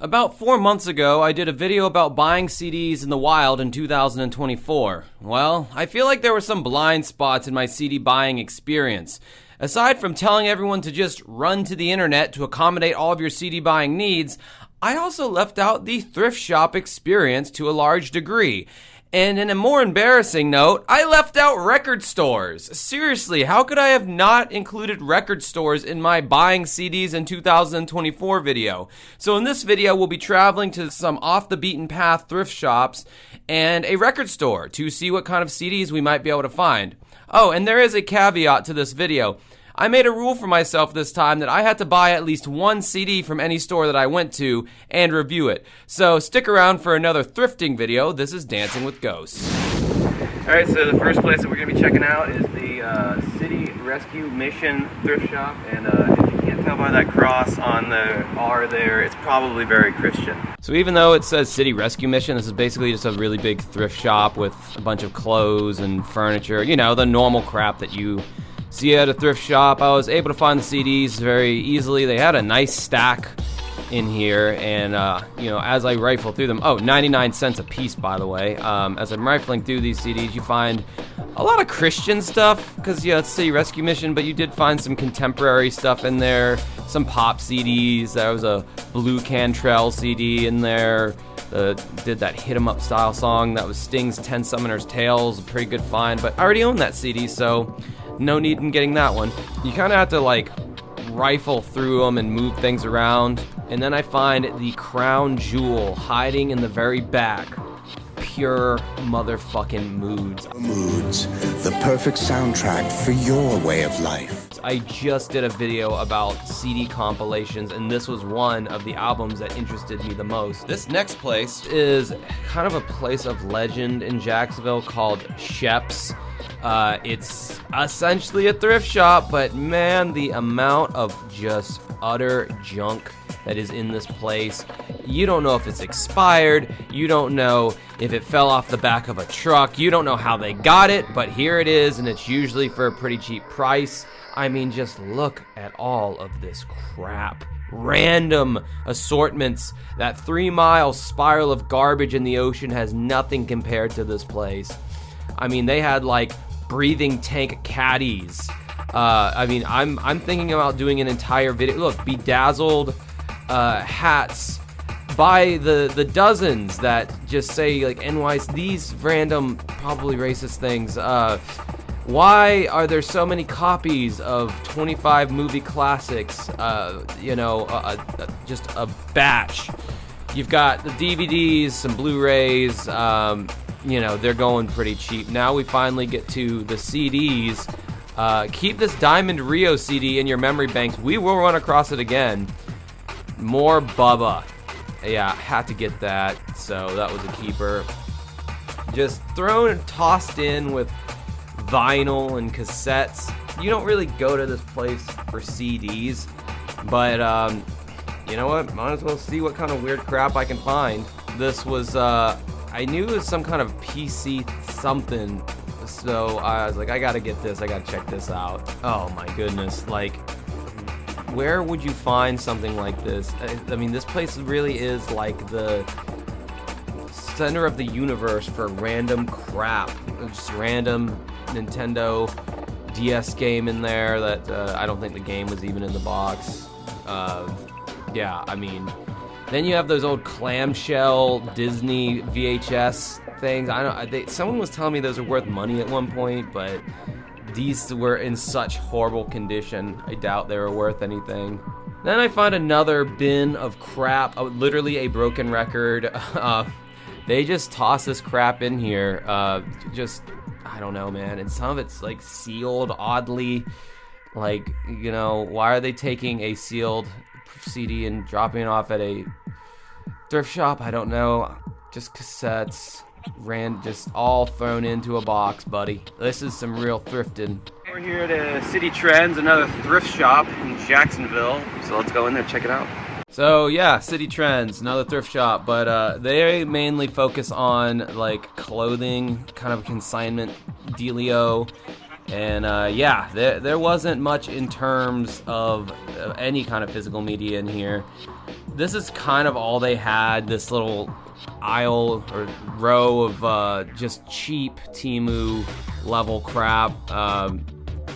About 4 months ago, I did a video about buying CDs in the wild in 2024. Well, I feel like there were some blind spots in my CD buying experience. Aside from telling everyone to just run to the internet to accommodate all of your CD buying needs, I also left out the thrift shop experience to a large degree. And in a more embarrassing note, I left out record stores. Seriously, how could I have not included record stores in my buying CDs in 2024 video? So in this video, we'll be traveling to some off-the-beaten-path thrift shops and a record store to see what kind of CDs we might be able to find. Oh, and there is a caveat to this video. I made a rule for myself this time that I had to buy at least one CD from any store that I went to and review it. So stick around for another thrifting video. This is Dancing with Ghosts. Alright, so the first place that we're going to be checking out is the City Rescue Mission thrift shop. And if you can't tell by that cross on the R there, it's probably very Christian. So even though it says City Rescue Mission, this is basically just a really big thrift shop with a bunch of clothes and furniture. You know, the normal crap that you see at a thrift shop. I was able to find the CDs very easily. They had a nice stack in here, and you know, as I rifle through them, 99 cents a piece, by the way. As I'm rifling through these CDs, you find a lot of Christian stuff, because yeah, it's City Rescue Mission, but you did find some contemporary stuff in there, some pop CDs. There was a Blue Cantrell CD in there. Did that Hit 'em Up style song that was Sting's 10 Summoner's Tales, a pretty good find, but I already own that CD, so no need in getting that one. You kind of have to like rifle through them and move things around. And then I find the crown jewel hiding in the very back. Pure motherfucking moods. Moods, the perfect soundtrack for your way of life. I just did a video about CD compilations, and this was one of the albums that interested me the most. This next place is kind of a place of legend in Jacksonville called Shep's. It's essentially a thrift shop, but man, the amount of just utter junk that is in this place. You don't know if it's expired. You don't know if it fell off the back of a truck. You don't know how they got it, but here it is, and it's usually for a pretty cheap price. I mean, just look at all of this crap. Random assortments. That 3-mile spiral of garbage in the ocean has nothing compared to this place. I mean, they had like breathing tank caddies. I mean, I'm thinking about doing an entire video. Look, bedazzled hats by the dozens that just say like NYC. These random, probably racist things. Why are there so many copies of 25 movie classics? You know, just a batch. You've got the DVDs, some Blu-rays. You know, they're going pretty cheap. Now we finally get to the CDs. Keep this Diamond Rio CD in your memory banks. We will run across it again. More Bubba. Yeah, had to get that. So that was a keeper. Just thrown and tossed in with vinyl and cassettes. You don't really go to this place for CDs. But, you know what? Might as well see what kind of weird crap I can find. This was, I knew it was some kind of PC something, so I was like, I gotta get this, I gotta check this out. Oh my goodness, like, where would you find something like this? I mean, this place really is like the center of the universe for random crap. Just random Nintendo DS game in there that I don't think the game was even in the box. Yeah, I mean, then you have those old clamshell Disney VHS things. Someone was telling me those are worth money at one point, but these were in such horrible condition. I doubt they were worth anything. Then I find another bin of crap, literally a broken record. They just toss this crap in here. Just, I don't know, man. And some of it's like sealed oddly. Like, you know, why are they taking a sealed CD and dropping it off at a thrift shop? I don't know. Just cassettes, just all thrown into a box, buddy. This is some real thrifting. We're here at City Trends, another thrift shop in Jacksonville. So let's go in there, check it out. So yeah, City Trends, another thrift shop, but they mainly focus on like clothing, kind of consignment dealio. And yeah, there wasn't much in terms of any kind of physical media in here. this is kind of all they had, this little aisle or row of just cheap Temu level crap.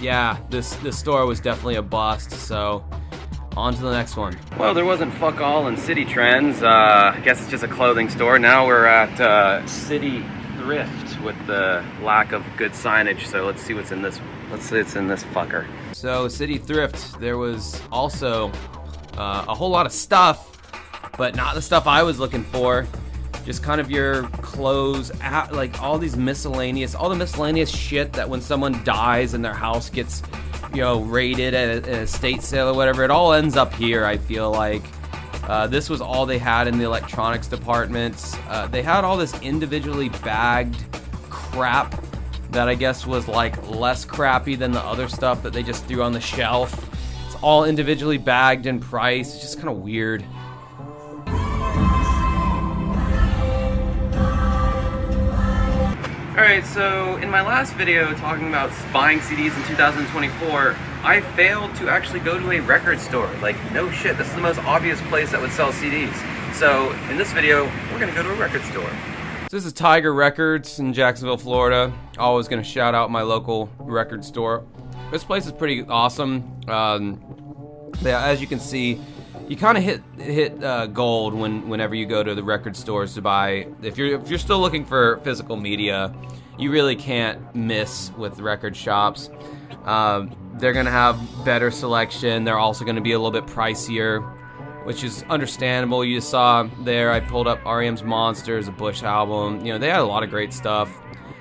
Yeah, this store was definitely a bust, so on to the next one. Well, there wasn't fuck all in City Trends. I guess it's just a clothing store. Now we're at City Thrift with the lack of good signage, so let's see what's in this. Let's see what's in this fucker. So City Thrift, there was also a whole lot of stuff, but not the stuff I was looking for. Just kind of your clothes, like all the miscellaneous shit that when someone dies and their house gets, raided at an estate sale or whatever, it all ends up here, I feel like. This was all they had in the electronics departments. They had all this individually bagged crap that I guess was like less crappy than the other stuff that they just threw on the shelf. It's all individually bagged and priced. It's just kind of weird. Alright, so in my last video talking about buying CDs in 2024, I failed to actually go to a record store. Like, no shit, this is the most obvious place that would sell CDs. So, in this video, we're gonna go to a record store. So this is Tiger Records in Jacksonville, Florida. Always gonna shout out my local record store. This place is pretty awesome. Yeah, as you can see, you kind of hit gold whenever you go to the record stores to buy. If you're still looking for physical media, you really can't miss with record shops. They're gonna have better selection. They're also gonna be a little bit pricier, which is understandable. You saw there, I pulled up R.E.M's Monsters, a Bush album. They had a lot of great stuff.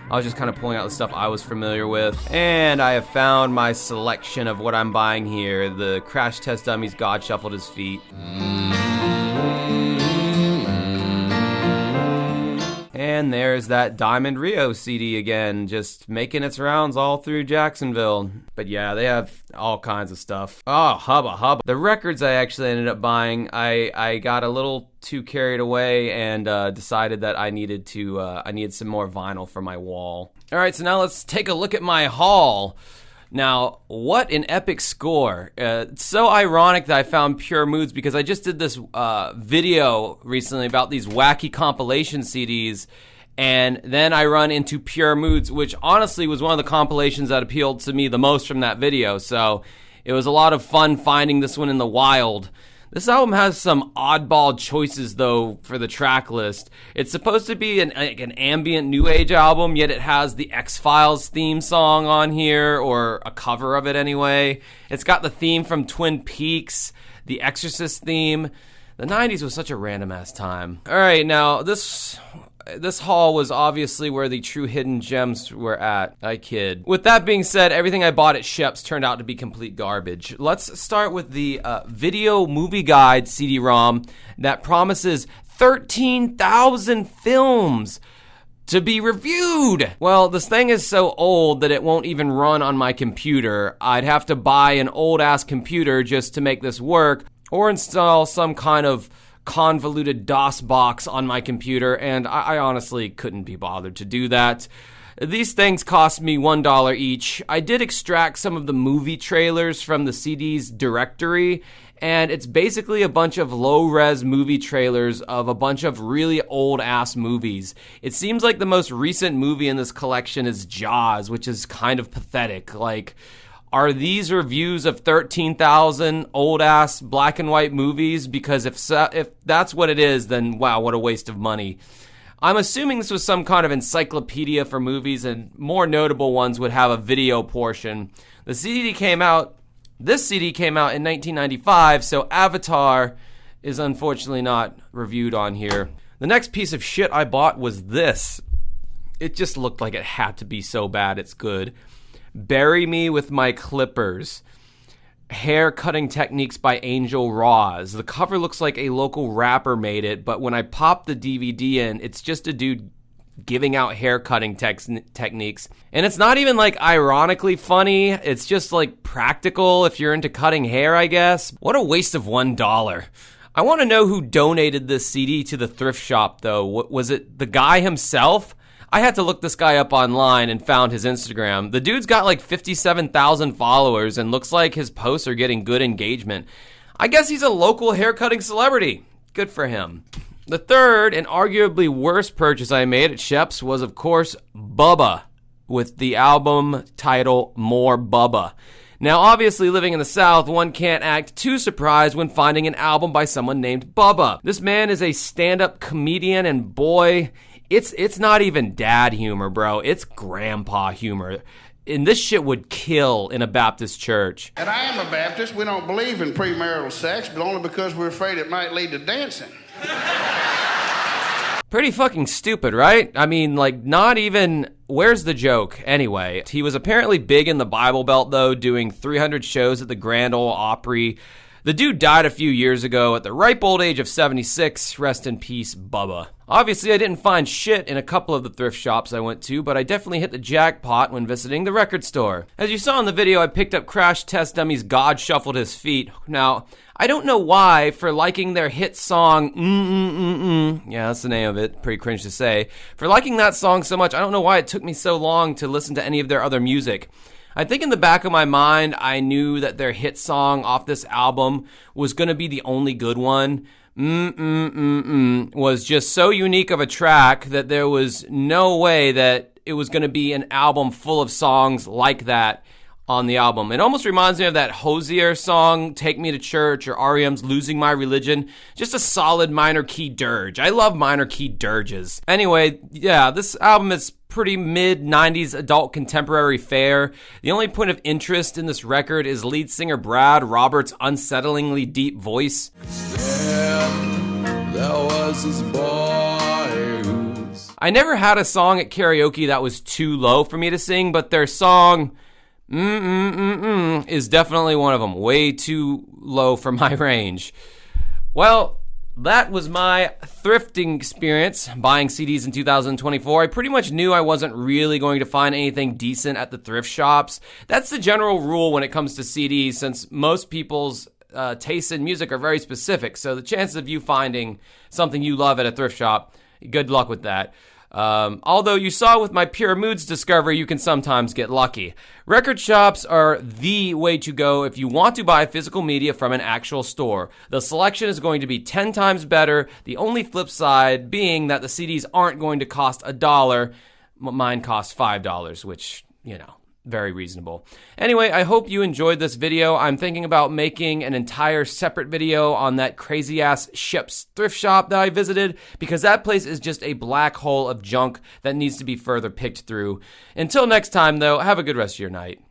I was just kind of pulling out the stuff I was familiar with. And I have found my selection of what I'm buying here. The Crash Test Dummies God Shuffled His Feet. And there's that Diamond Rio CD again, just making its rounds all through Jacksonville. But yeah, they have all kinds of stuff. Oh, hubba. The records I actually ended up buying, I got a little too carried away and decided that I needed some more vinyl for my wall. All right, so now let's take a look at my haul. Now, what an epic score. It's so ironic that I found Pure Moods because I just did this video recently about these wacky compilation CDs, and then I run into Pure Moods, which honestly was one of the compilations that appealed to me the most from that video, so it was a lot of fun finding this one in the wild. This album has some oddball choices, though, for the track list. It's supposed to be an ambient new age album, yet it has the X-Files theme song on here, or a cover of it anyway. It's got the theme from Twin Peaks, the Exorcist theme. The 90s was such a random-ass time. All right, now, this haul was obviously where the true hidden gems were at. I kid. With that being said, everything I bought at Shep's turned out to be complete garbage. Let's start with the Video Movie Guide CD-ROM that promises 13,000 films to be reviewed. Well, this thing is so old that it won't even run on my computer. I'd have to buy an old-ass computer just to make this work, or install some kind of convoluted DOS box on my computer, and I honestly couldn't be bothered to do that. These things cost me $1 each. I did extract some of the movie trailers from the CD's directory, and it's basically a bunch of low-res movie trailers of a bunch of really old-ass movies. It seems like the most recent movie in this collection is Jaws, which is kind of pathetic. Like, are these reviews of 13,000 old-ass black and white movies? Because if that's what it is, then wow, what a waste of money. I'm assuming this was some kind of encyclopedia for movies, and more notable ones would have a video portion. This CD came out in 1995, so Avatar is unfortunately not reviewed on here. The next piece of shit I bought was this. It just looked like it had to be so bad it's good. Bury Me With My Clippers. Hair Cutting Techniques by Angel Roz. The cover looks like a local rapper made it, but when I pop the DVD in, it's just a dude giving out hair cutting techniques. And it's not even like ironically funny, it's just like practical if you're into cutting hair, I guess. What a waste of $1. I want to know who donated this CD to the thrift shop, though. Was it the guy himself? I had to look this guy up online and found his Instagram. The dude's got like 57,000 followers and looks like his posts are getting good engagement. I guess he's a local haircutting celebrity. Good for him. The third and arguably worst purchase I made at Shep's was, of course, Bubba, with the album title More Bubba. Now, obviously, living in the South, one can't act too surprised when finding an album by someone named Bubba. This man is a stand-up comedian, and boy, it's not even dad humor, bro. It's grandpa humor. And this shit would kill in a Baptist church. And I am a Baptist. We don't believe in premarital sex, but only because we're afraid it might lead to dancing. Pretty fucking stupid, right? I mean, like, not even... Where's the joke, anyway? He was apparently big in the Bible Belt, though, doing 300 shows at the Grand Ole Opry. The dude died a few years ago at the ripe old age of 76. Rest in peace, Bubba. Obviously, I didn't find shit in a couple of the thrift shops I went to, but I definitely hit the jackpot when visiting the record store. As you saw in the video, I picked up Crash Test Dummy's God Shuffled His Feet. Now, I don't know why, for liking their hit song, yeah, that's the name of it, pretty cringe to say. For liking that song so much, I don't know why it took me so long to listen to any of their other music. I think in the back of my mind, I knew that their hit song off this album was going to be the only good one. Was just so unique of a track that there was no way that it was going to be an album full of songs like that on the album. It almost reminds me of that Hozier song, Take Me to Church, or R.E.M's Losing My Religion. Just a solid minor key dirge. I love minor key dirges. Anyway, yeah, this album is pretty mid-90s adult contemporary fare. The only point of interest in this record is lead singer Brad Roberts' unsettlingly deep voice. There was this boy who's... I never had a song at karaoke that was too low for me to sing, but their song... is definitely one of them. Way too low for my range. Well, that was my thrifting experience, buying CDs in 2024. I pretty much knew I wasn't really going to find anything decent at the thrift shops. That's the general rule when it comes to CDs, since most people's tastes in music are very specific. So the chances of you finding something you love at a thrift shop, good luck with that. Although you saw with my Pure Moods discovery, you can sometimes get lucky. Record shops are the way to go if you want to buy physical media from an actual store. The selection is going to be 10 times better, the only flip side being that the CDs aren't going to cost $1. Mine cost $5, which, you know, very reasonable. Anyway, I hope you enjoyed this video. I'm thinking about making an entire separate video on that crazy-ass Shep's thrift shop that I visited, because that place is just a black hole of junk that needs to be further picked through. Until next time, though, have a good rest of your night.